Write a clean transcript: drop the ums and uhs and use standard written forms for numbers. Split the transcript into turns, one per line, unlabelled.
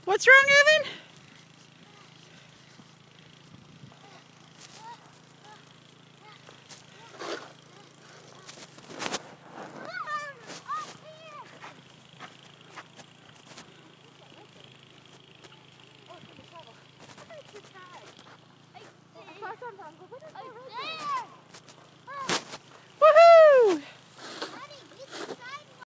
What's wrong, Evan?
I saw something. What is that?